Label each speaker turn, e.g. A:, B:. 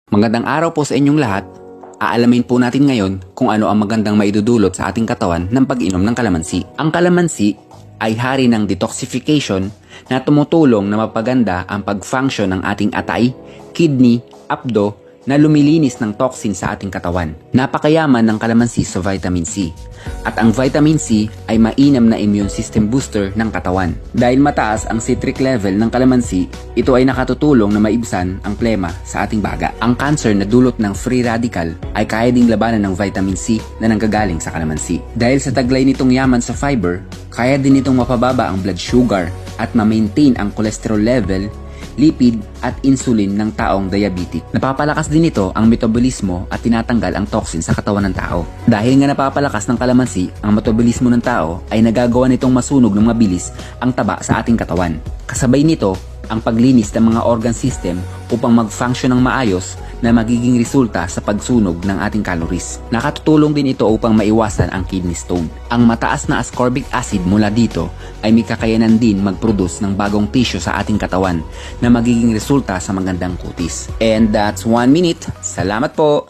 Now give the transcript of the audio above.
A: Magandang araw po sa inyong lahat. Aalamin po natin ngayon kung ano ang magandang maidudulot sa ating katawan ng pag-inom ng kalamansi. Ang kalamansi ay hari ng detoxification na tumutulong na mapaganda ang pag-function ng ating atay, kidney, abdo na lumilinis ng toxin sa ating katawan. Napakayaman ng kalamansi sa vitamin C. At ang vitamin C ay mainam na immune system booster ng katawan. Dahil mataas ang citric level ng kalamansi, ito ay nakatutulong na maibsan ang plema sa ating baga. Ang cancer na dulot ng free radical ay kaya ding labanan ng vitamin C na nanggagaling sa kalamansi. Dahil sa taglay nitong yaman sa fiber, kaya din itong mapababa ang blood sugar at ma-maintain ang cholesterol level, lipid at insulin ng taong diabetic. Napapalakas din ito ang metabolismo at tinatanggal ang toxin sa katawan ng tao. Dahil nga napapalakas ng kalamansi ang metabolismo ng tao ay nagagawa nitong masunog ng mabilis ang taba sa ating katawan. Kasabay nito ang paglinis ng mga organ system upang mag-function ng maayos na magiging resulta sa pagsunog ng ating calories. Nakatutulong din ito upang maiwasan ang kidney stone. Ang mataas na ascorbic acid mula dito ay may kakayanan din mag-produce ng bagong tissue sa ating katawan na magiging resulta sa magandang kutis. And that's 1 minute. Salamat po!